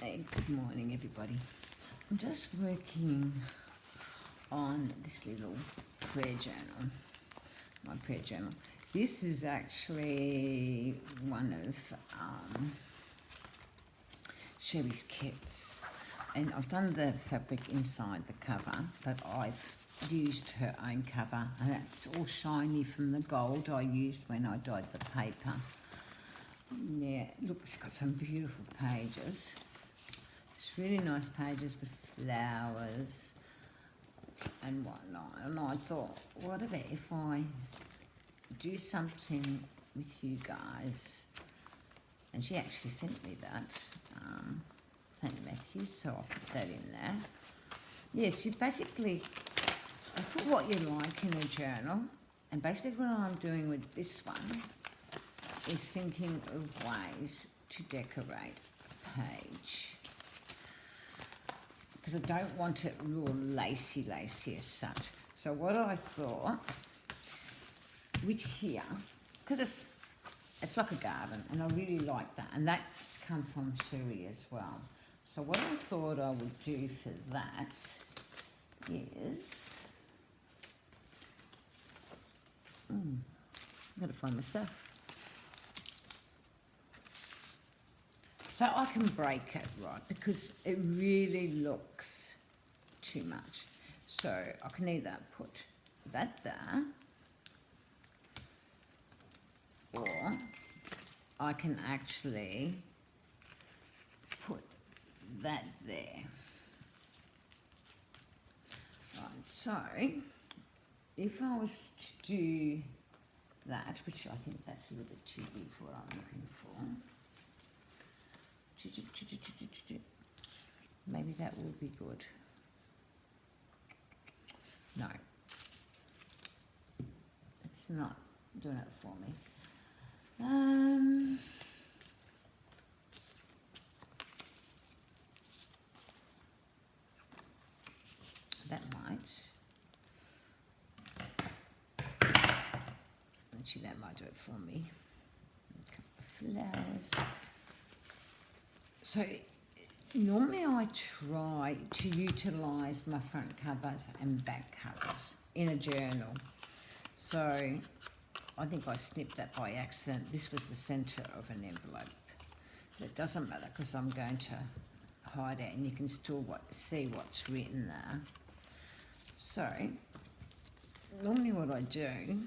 Hey, good morning, everybody. I'm just working on this little prayer journal, my prayer journal. This is actually one of Sherry's kits, and I've done the fabric inside the cover, but I've used her own cover, and that's all shiny from the gold I used when I dyed the paper. Yeah, look, it's got some beautiful pages. It's really nice pages with flowers and whatnot. And I thought, what about if I do something with you guys? And she actually sent me that, St. Matthews, so I'll put that in there. Yes, you basically put what you like in a journal. And basically what I'm doing with this one is thinking of ways to decorate a page. Because I don't want it real lacy as such. So what I thought, with here, because it's like a garden, and I really like that, and that's come from Sherry as well. So what I thought I would do for that is, I've got to find my stuff. So I can break it, right, because it really looks too much. So I can either put that there, or I can actually put that there. Right, so if I was to do that, which I think that's a little bit too big for what I'm looking for, maybe that will be good. No, it's not doing it for me. That might. Actually, that might do it for me. A couple of flowers. So normally I try to utilise my front covers and back covers in a journal. So I think I snipped that by accident. This was the centre of an envelope. But it doesn't matter because I'm going to hide it and you can still see what's written there. So normally what I do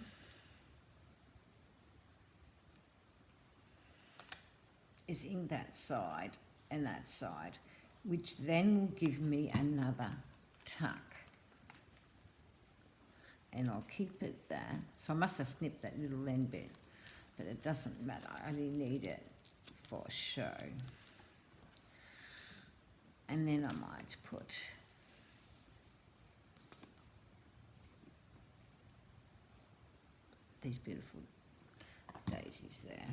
is ink that side and that side, which then will give me another tuck. And I'll keep it there. So I must have snipped that little end bit, but it doesn't matter. I only need it for show. And then I might put these beautiful daisies there.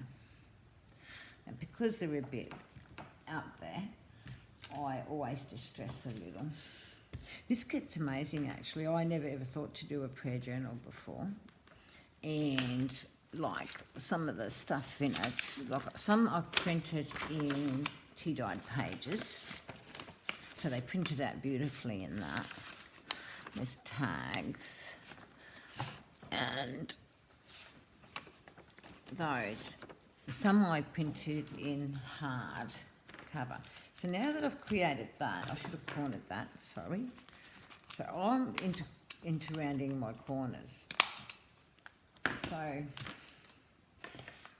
And because they're a bit out there, I always distress a little. This kit's amazing, actually. I never ever thought to do a prayer journal before. And like some of the stuff in it, like some I've printed in tea-dyed pages. So they printed out beautifully in that. There's tags. And those. Some I printed in hard cover. So now that I've created that, I should have cornered that, sorry. So I'm into rounding my corners. So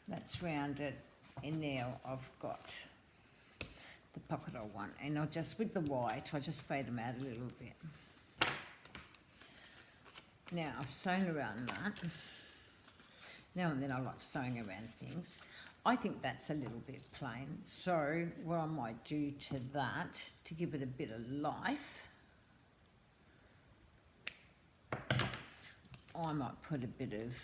that's rounded, and now I've got the pocket I want. And I'll just, with the white, I'll just fade them out a little bit. Now I've sewn around that. Now and then I like sewing around things. I think that's a little bit plain. So what I might do to that, to give it a bit of life, I might put a bit of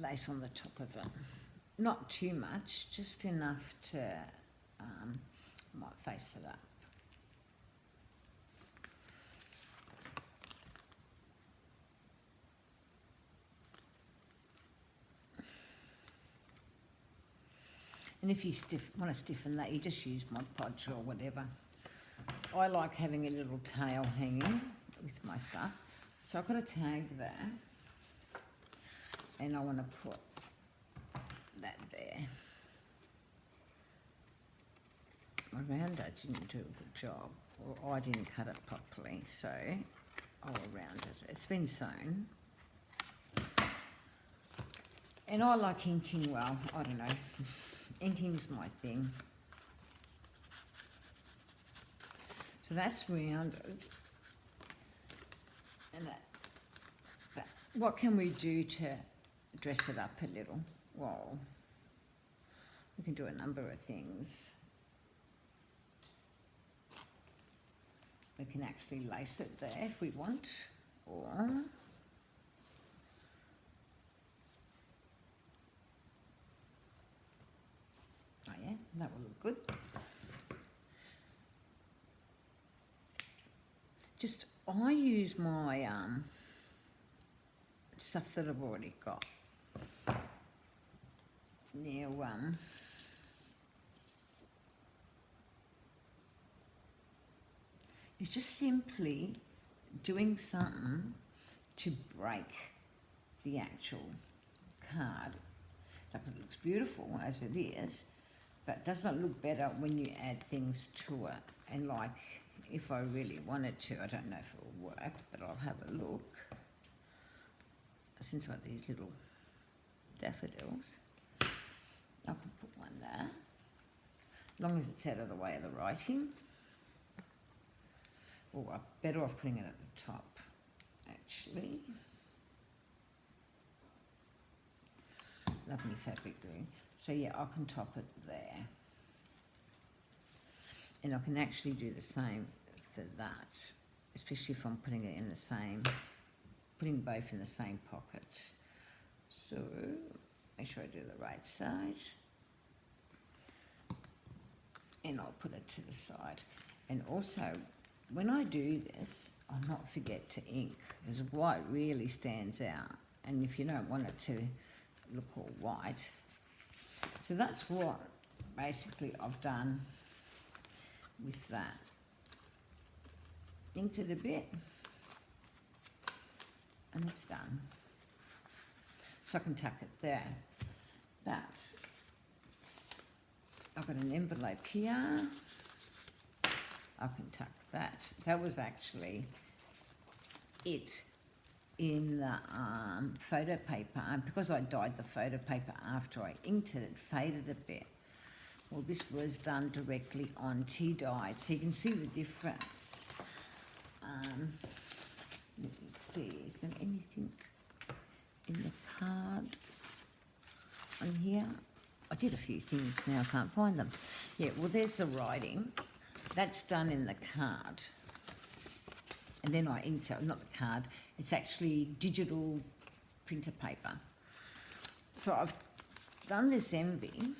lace on the top of it. Not too much, just enough to, might face it up. And if you want to stiffen that, you just use Mod Podge or whatever. I like having a little tail hanging with my stuff. So I've got a tag there. And I want to put that there. My rounder didn't do a good job, or I didn't cut it properly, so I'll round it. It's been sewn. And I like inking well, I don't know. Inking's my thing. So that's rounded. And that. What can we do to dress it up a little? Well, we can do a number of things. We can actually lace it there if we want, or oh yeah, that will look good. Just I use my stuff that I've already got. Now it's just simply doing something to break the actual card. Like, it looks beautiful as it is, but it does not look better when you add things to it. And like, if I really wanted to, I don't know if it will work, but I'll have a look. Since I've got these little daffodils, I can put one there, as long as it's out of the way of the writing. Or I'm better off putting it at the top, actually. Lovely fabric green. So yeah, I can top it there. And I can actually do the same for that, especially if I'm putting it in the same, putting both in the same pocket. So, make sure I do the right side. And I'll put it to the side. And also, when I do this, I'll not forget to ink, because white really stands out. And if you don't want it to look all white. So that's what basically I've done with that. Inked it a bit, and it's done. So I can tuck it there. That's, I've got an envelope here. I can tuck that. That was actually it in the photo paper. Because I dyed the photo paper after I inked it, it faded a bit. Well, this was done directly on tea dyed, so you can see the difference. Let me see, is there anything in the card on here? I did a few things, now I can't find them. Yeah, well, there's the writing. That's done in the card. And then I inked it, not the card, it's actually digital printer paper. So I've done this envy.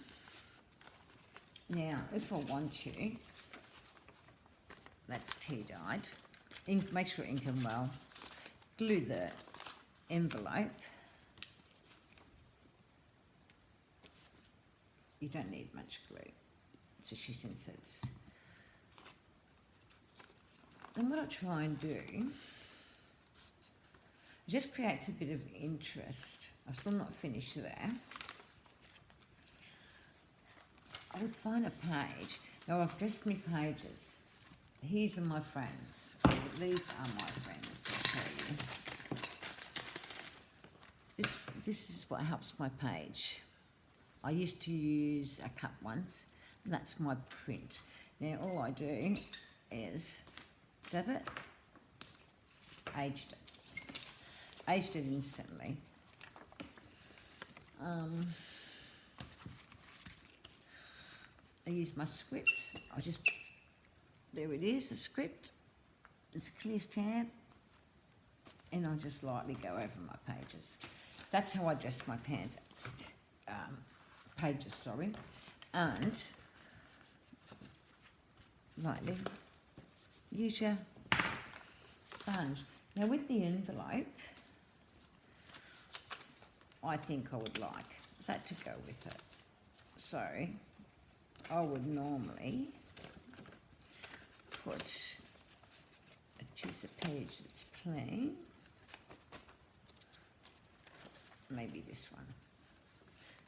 Now, if I want to, that's tea dyed. Ink, make sure ink them well. Glue the envelope. You don't need much glue, especially since it's. And what I try and do, it just creates a bit of interest. I'm still not finished there. I would find a page. Now I've dressed my pages. These are my friends. These are my friends, I'll tell you. This is what helps my page. I used to use a cut once, and that's my print. Now all I do is dab it, aged it instantly. I use my script. There it is, the script. It's a clear stamp, and I'll just lightly go over my pages. That's how I dress my pages, sorry. And lightly use your sponge. Now with the envelope, I think I would like that to go with it. So I would normally choose a page that's plain, maybe this one.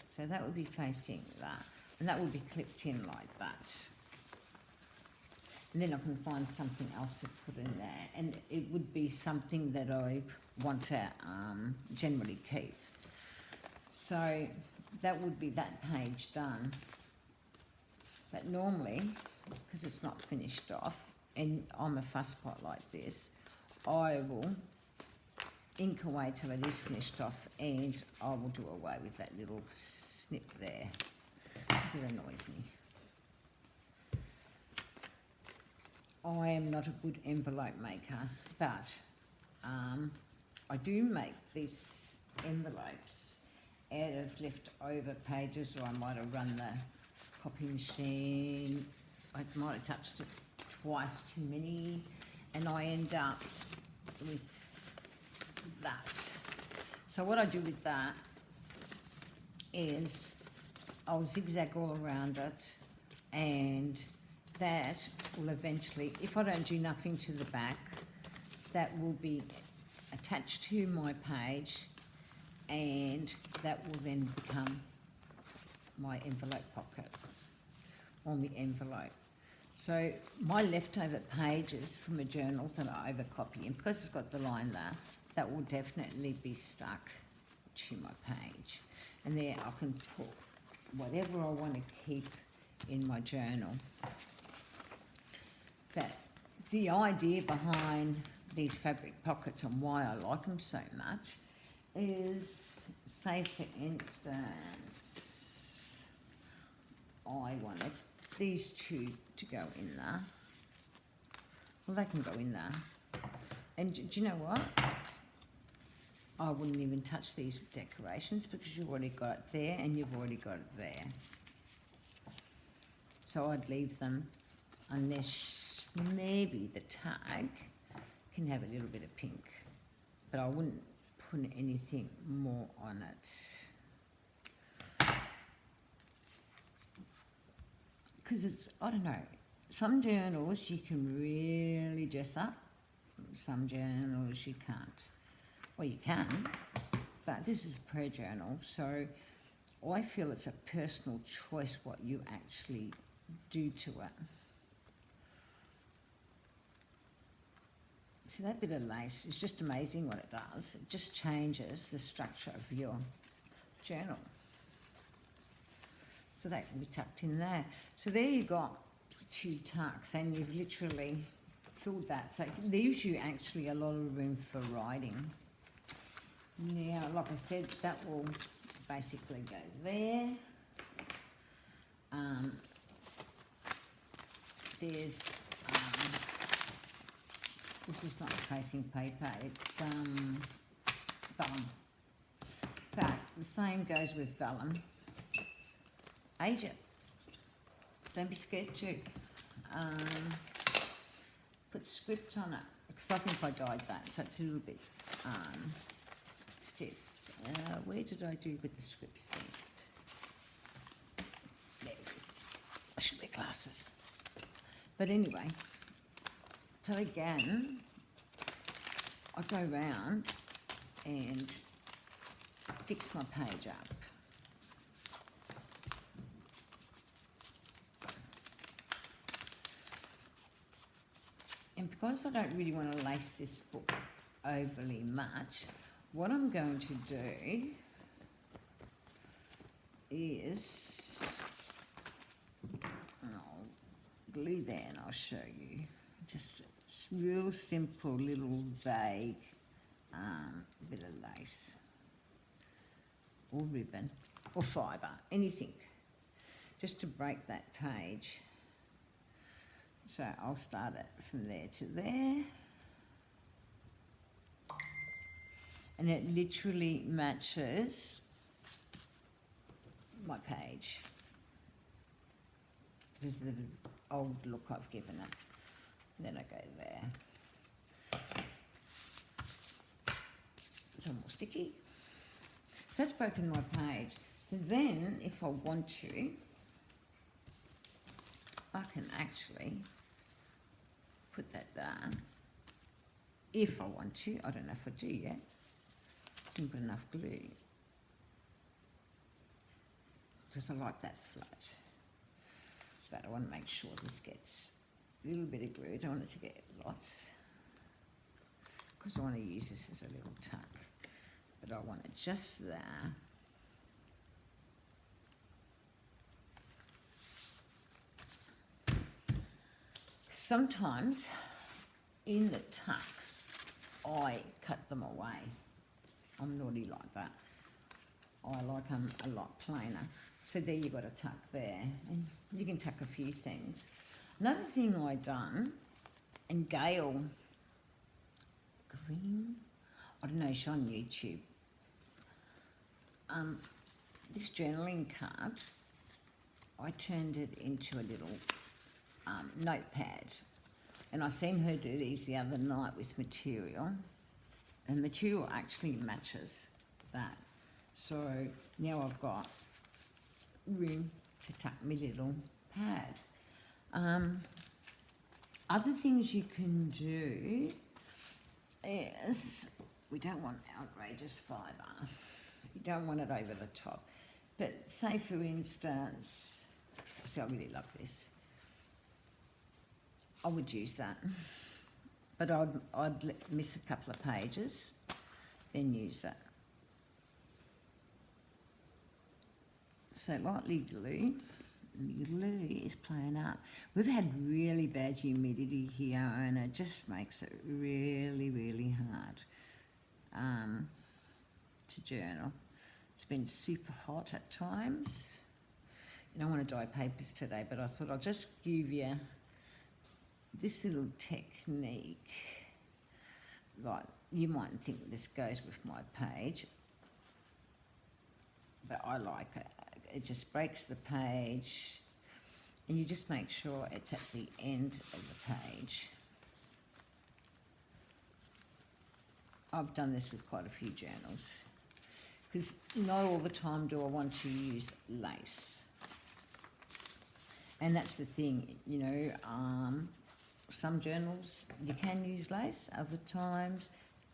So that would be facing that, and that would be clipped in like that. And then I can find something else to put in there, and it would be something that I want to generally keep. So that would be that page done. But normally, because it's not finished off, and I'm a fuss pot like this, I will ink away till it is finished off, and I will do away with that little snip there, because it annoys me. I am not a good envelope maker, but I do make these envelopes out of leftover pages, or I might have run the copy machine, I might have touched it twice too many, and I end up with that. So what I do with that is I'll zigzag all around it, and that will eventually, if I don't do nothing to the back, that will be attached to my page, and that will then become my envelope pocket on the envelope. So my leftover pages from a journal that I overcopy, and because it's got the line there, that will definitely be stuck to my page. And there I can put whatever I want to keep in my journal. But the idea behind these fabric pockets and why I like them so much is, say for instance, I wanted these two to go in there. Well, they can go in there. And do you know what? I wouldn't even touch these decorations because you've already got it there and you've already got it there. So I'd leave them, unless maybe the tag can have a little bit of pink, but I wouldn't put anything more on it. Because it's, I don't know, some journals you can really dress up, some journals you can't. Well, you can, but this is a prayer journal, so I feel it's a personal choice what you actually do to it. See, that bit of lace is just amazing what it does. It just changes the structure of your journal. So that can be tucked in there. So there you've got two tucks, and you've literally filled that. So it leaves you actually a lot of room for writing. Now, like I said, that will basically go there. There's, this is not tracing paper, it's vellum. But the same goes with vellum. Age it. Don't be scared to. Put script on it, because I think I dyed that, so it's a little bit stiff. Where did I do with the script stiff? There it is. I should wear glasses. But anyway, so again, I go round and fix my page up. And because I don't really want to lace this book overly much, what I'm going to do is, I'll glue there and I'll show you. Just a real simple little vague bit of lace or ribbon or fibre, anything, just to break that page. So I'll start it from there to there. And it literally matches my page because of the old look I've given it. Then I go there. It's more sticky. So that's broken my page. Then, if I want to, I can actually put that down if I want to. I don't know if I do yet. Didn't put enough glue because I like that flat. But I want to make sure this gets a little bit of glue. I don't want it to get lots because I want to use this as a little tuck. But I want it just there. Sometimes in the tucks, I cut them away. I'm naughty like that. I like them a lot plainer. So there you've got a tuck there, and you can tuck a few things. Another thing I done, and Gail Green, I don't know, she's on YouTube. This journaling card, I turned it into a little notepad, and I seen her do these the other night with material, and material actually matches that. So now I've got room to tuck my little pad. Other things you can do is, we don't want outrageous fibre. You don't want it over the top. But say for instance, see, I really love this. I would use that, but I'd miss a couple of pages, then use that. So lightly glue. The glue is playing up. We've had really bad humidity here, and it just makes it really, really hard to journal. It's been super hot at times. And I want to dye papers today, but I thought I'll just give you this little technique. Like, you might think this goes with my page, but I like it. It just breaks the page, and you just make sure it's at the end of the page. I've done this with quite a few journals, because not all the time do I want to use lace. And that's the thing, you know, some journals you can use lace, other times,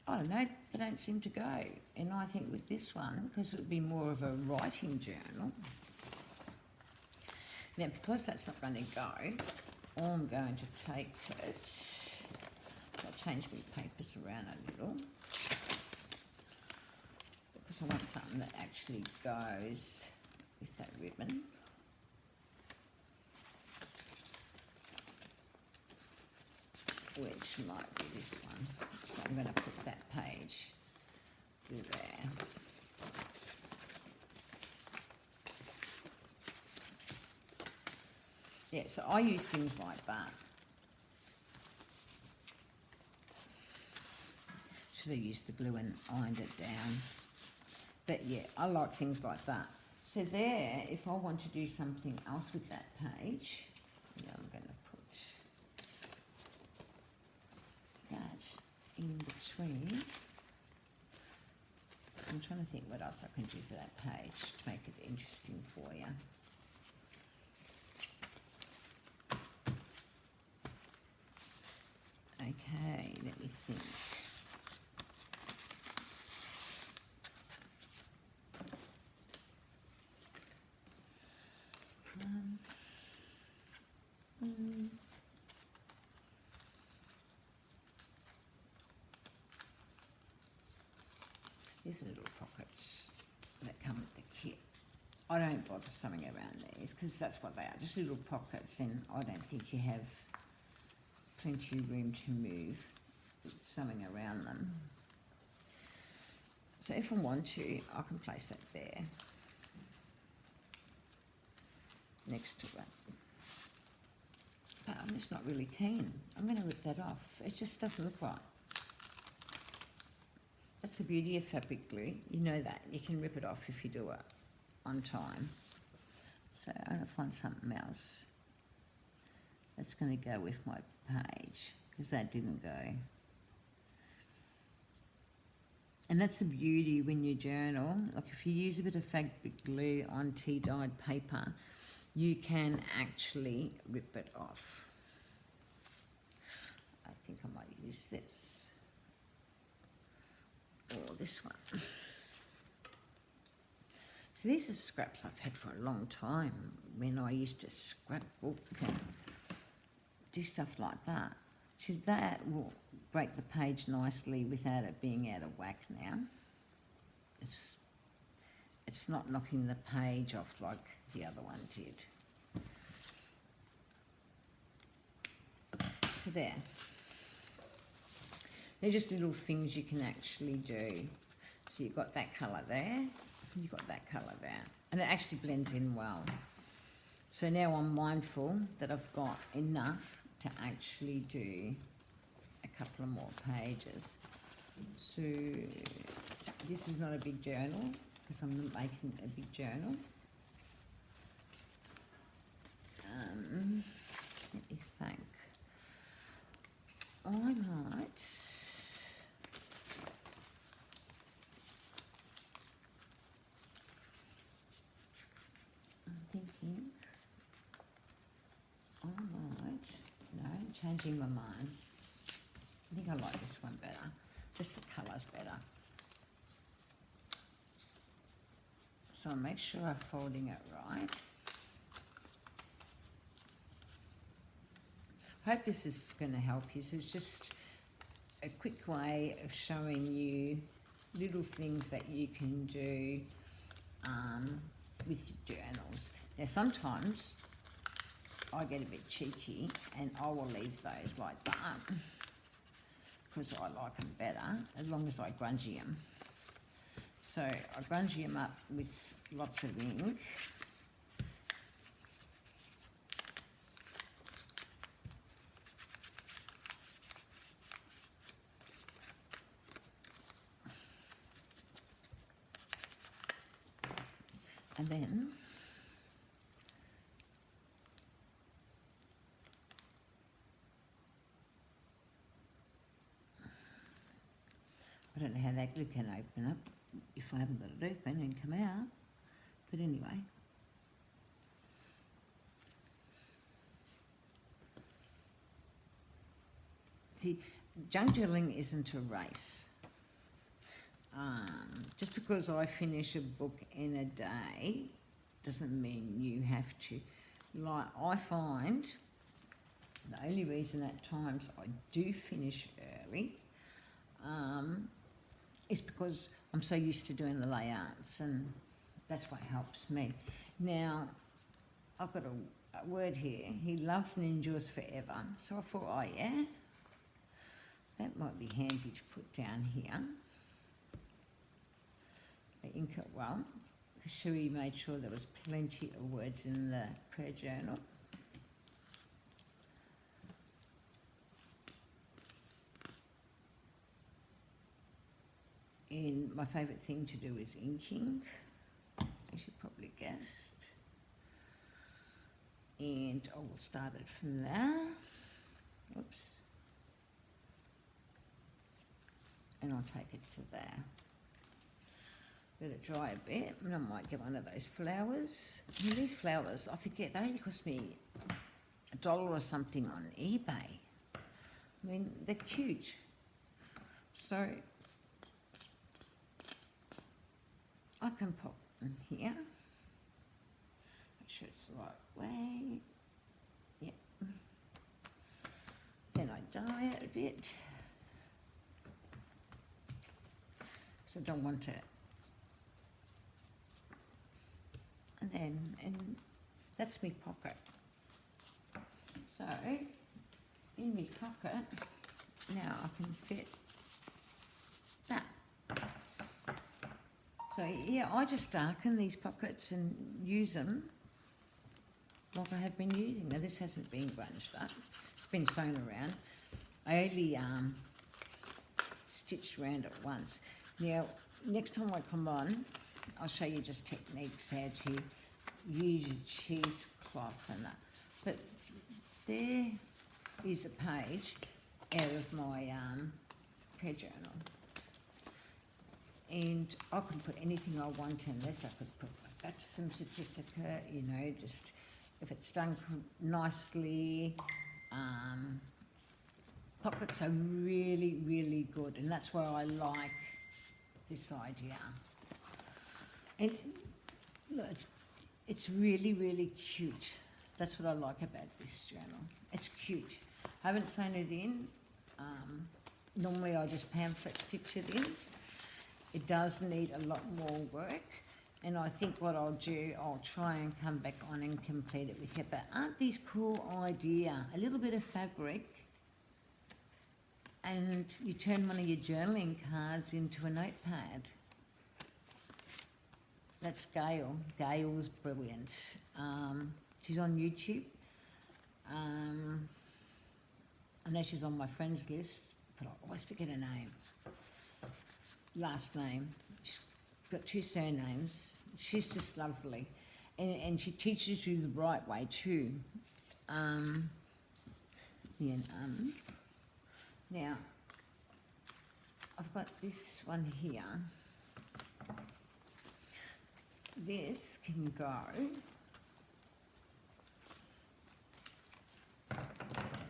I don't know, they don't seem to go. And I think with this one, because it would be more of a writing journal, now because that's not going to go, I'm going to take it, I'll change my papers around a little, because I want something that actually goes with that ribbon. Which might be this one. So I'm going to put that page through there. Yeah, so I use things like that. Should have used the glue and ironed it down. But yeah, I like things like that. So there, if I want to do something else with that page, yeah, I'm going to put that in between. So I'm trying to think what else I can do for that page to make it interesting for you. Okay, let me think. These are little pockets that come with the kit. I don't bother sewing around these because that's what they are, just little pockets, and I don't think you have plenty of room to move with sewing around them. So if I want to, I can place that there next to it. But I'm just not really keen. I'm going to rip that off. It just doesn't look right. That's the beauty of fabric glue. You know that. You can rip it off if you do it on time. So I'm going to find something else that's going to go with my page, because that didn't go. And that's the beauty when you journal. Like if you use a bit of fabric glue on tea-dyed paper, you can actually rip it off. I think I might use this or this one. So these are scraps I've had for a long time when I used to scrapbook and do stuff like that. So that will break the page nicely without it being out of whack now. It's not knocking the page off like the other one did. So there. They're just little things you can actually do. So you've got that colour there, you've got that colour there. And it actually blends in well. So now I'm mindful that I've got enough to actually do a couple of more pages. So this is not a big journal because I'm not making a big journal. Let me think. I might. I'm thinking. I might. No, changing my mind. I think I like this one better. Just the colour's better. So I'll make sure I'm folding it right. I hope this is going to help you. So it's just a quick way of showing you little things that you can do with your journals. Now sometimes I get a bit cheeky and I will leave those like that because I like them better as long as I grungy them. So I grungy them up with lots of ink. And then I don't know how that glue can open up if I haven't got it open and come out. But anyway. See, junk journaling isn't a race. Just because I finish a book in a day doesn't mean you have to. Like, I find the only reason at times I do finish early is because I'm so used to doing the layouts, and that's what helps me. Now, I've got a word here. He loves and endures forever. So I thought, oh yeah, that might be handy to put down here. I ink it well, because Sheree made sure there was plenty of words in the prayer journal. And my favourite thing to do is inking, as you probably guessed. And I will start it from there. Oops. And I'll take it to there. Let it dry a bit, and I might get one of those flowers. I mean, these flowers, I forget, they only cost me $1 or something on eBay. I mean, they're cute. So I can pop them here. Make sure it's the right way. Yep. Then I dye it a bit. So I don't want it. And that's my pocket. So in my pocket now I can fit that. So yeah, I just darken these pockets and use them like I have been using. Now this hasn't been grunged up, it's been sewn around. I only stitched around it once. Now next time I come on, I'll show you just techniques how to use your cheesecloth and that. But there is a page out of my prayer journal. And I could put anything I want in this. I could put my baptism certificate, you know, just if it's done nicely. Pockets are really, really good, and that's why I like this idea. And look, it's really, really cute. That's what I like about this journal. It's cute. I haven't sewn it in. Normally I just pamphlet stitch it in. It does need a lot more work, and I think what I'll do, I'll try and come back on and complete it with you. But aren't these cool idea? A little bit of fabric, and you turn one of your journaling cards into a notepad. That's Gail. Gail's brilliant. She's on YouTube. I know she's on my friends list, but I always forget her name. Last name. She's got 2 surnames. She's just lovely. And she teaches you the right way too. Now, I've got this one here. This can go.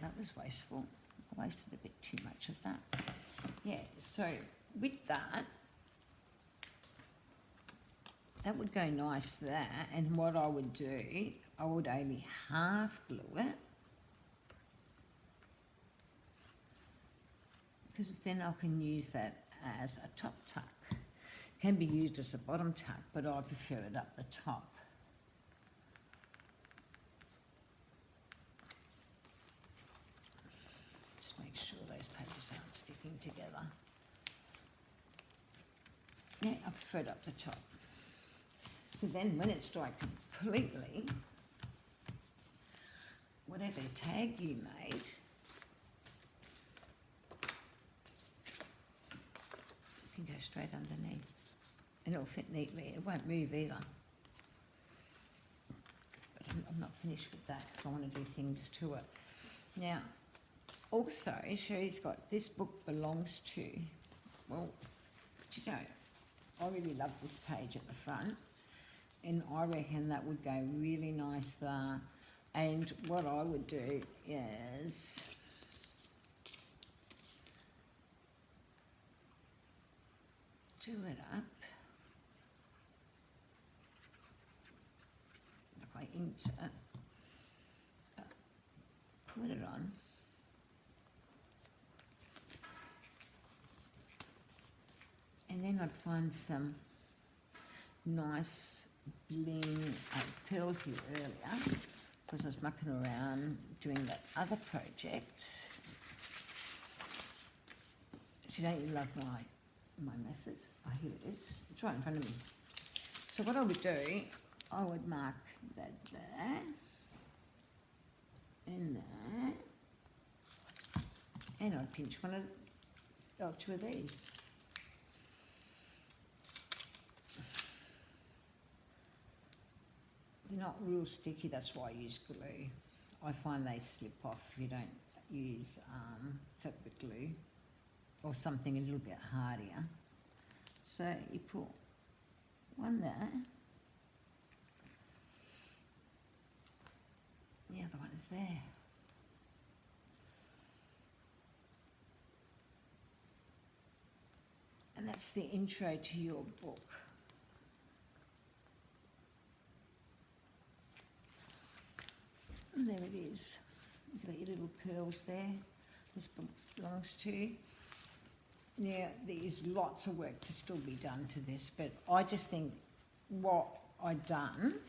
That was wasteful. I wasted a bit too much of that. Yeah, so with that, that would go nice there. And what I would do, I would only half glue it, because then I can use that as a top tuck. Can be used as a bottom tuck, but I prefer it up the top. Just make sure those pages aren't sticking together. Yeah, I prefer it up the top. So then when it's dried completely, whatever tag you made, you can go straight underneath. And it'll fit neatly. It won't move either. But I'm not finished with that because I want to do things to it. Now, also, she's got This Book Belongs To. Well, do you know, I really love this page at the front. And I reckon that would go really nice there. And what I would do is do it up. If I inked it, put it on. And then I'd find some nice bling pearls here earlier, because I was mucking around doing that other project. See, don't you love my messes? Oh, here it is. It's right in front of me. So what I would do, I would mark that there, and there, and I'd pinch one of, or 2 of these. They're not real sticky, that's why I use glue. I find they slip off if you don't use fabric glue or something a little bit hardier. So you put one there, the other one is there. And that's the intro to your book. And there it is. You've got your little pearls there. This book belongs to. Now, there's lots of work to still be done to this, but I just think what I've done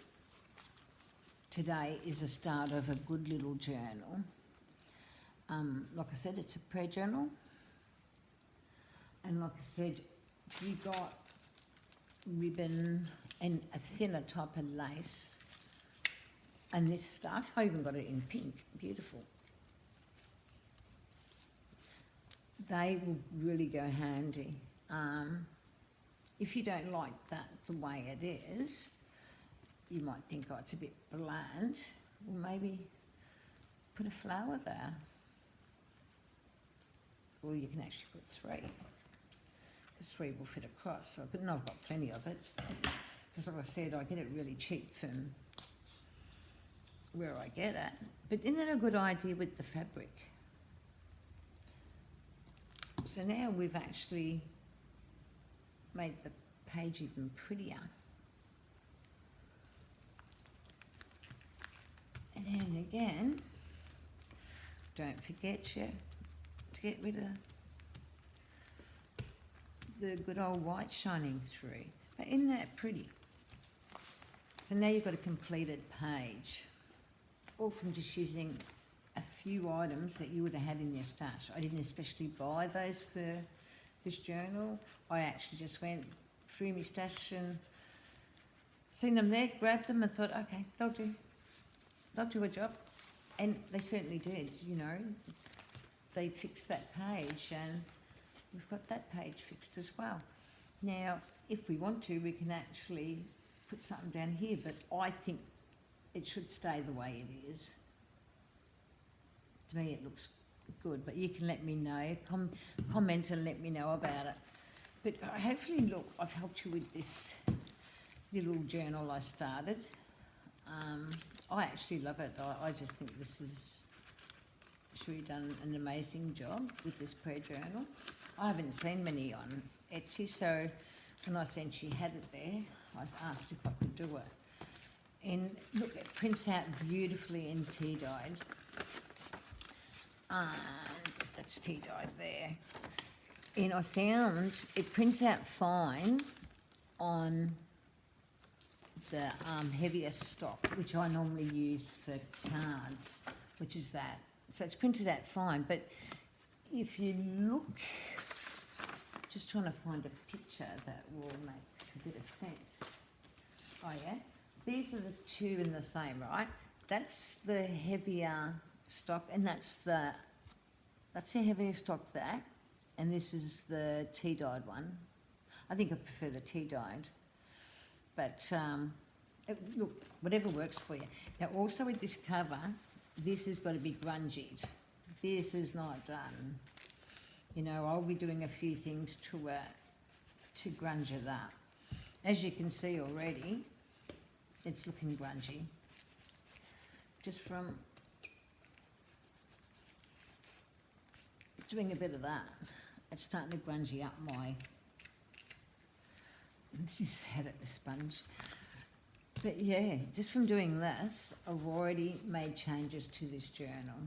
today is a start of a good little journal. Like I said, it's a prayer journal. And like I said, if you got ribbon and a thinner type of lace, and this stuff, I even got it in pink, beautiful. They will really go handy. If you don't like that the way it is, you might think, oh, it's a bit bland. Well, maybe put a flower there. Or you can actually put 3. Because 3 will fit across. But no, I've got plenty of it. Because like I said, I get it really cheap from where I get it. But isn't it a good idea with the fabric? So now we've actually made the page even prettier. And then again, don't forget to get rid of the good old white shining through. But isn't that pretty? So now you've got a completed page, all from just using a few items that you would have had in your stash. I didn't especially buy those for this journal. I actually just went through my stash and seen them there, grabbed them and thought, okay, they'll do a job. And they certainly did, you know. They fixed that page and we've got that page fixed as well. Now, if we want to, we can actually put something down here, but I think it should stay the way it is. To me, it looks good, but you can let me know, comment and let me know about it. But hopefully, look, I've helped you with this little journal I started. I actually love it. I just think this is, Sheree done an amazing job with this prayer journal. I haven't seen many on Etsy, so when I seen she had it there, I was asked if I could do it. And look, it prints out beautifully in tea-dyed. And that's tea-dyed there. And I found it prints out fine on the heavier stock, which I normally use for cards, which is that. So it's printed out fine, but if you look, just trying to find a picture that will make a bit of sense. Oh yeah, these are the two in the same, right? That's the heavier stock, and that's the heavier stock there, and this is the tea-dyed one. I think I prefer the tea-dyed, but look, whatever works for you. Now, also with this cover, this has got to be grungy. This is not done. You know, I'll be doing a few things to grunge it up. As you can see already, it's looking grungy. Just from doing a bit of that, it's starting to grungy up my, this is head at the sponge. But yeah, just from doing this, I've already made changes to this journal.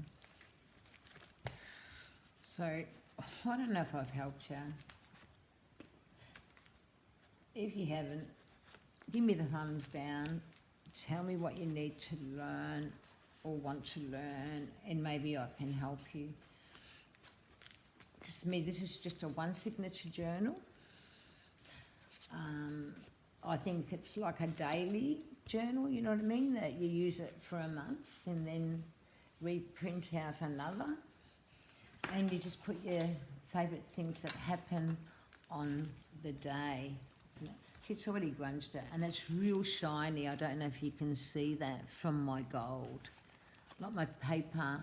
So, I don't know if I've helped you. If you haven't, give me the thumbs down. Tell me what you need to learn or want to learn, and maybe I can help you. Because to me, this is just a one signature journal. I think it's like a daily journal, you know what I mean? That you use it for a month and then reprint out another. And you just put your favourite things that happen on the day. See, it's already grunged it, and it's real shiny. I don't know if you can see that from my gold. Like my paper,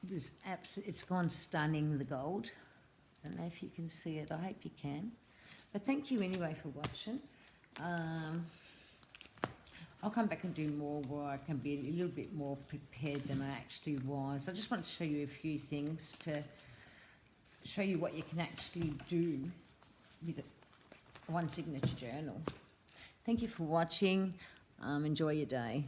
it's gone stunning, the gold. I don't know if you can see it. I hope you can. But thank you anyway for watching. I'll come back and do more work and be a little bit more prepared than I actually was. I just want to show you a few things to show you what you can actually do with a one signature journal. Thank you for watching. Enjoy your day.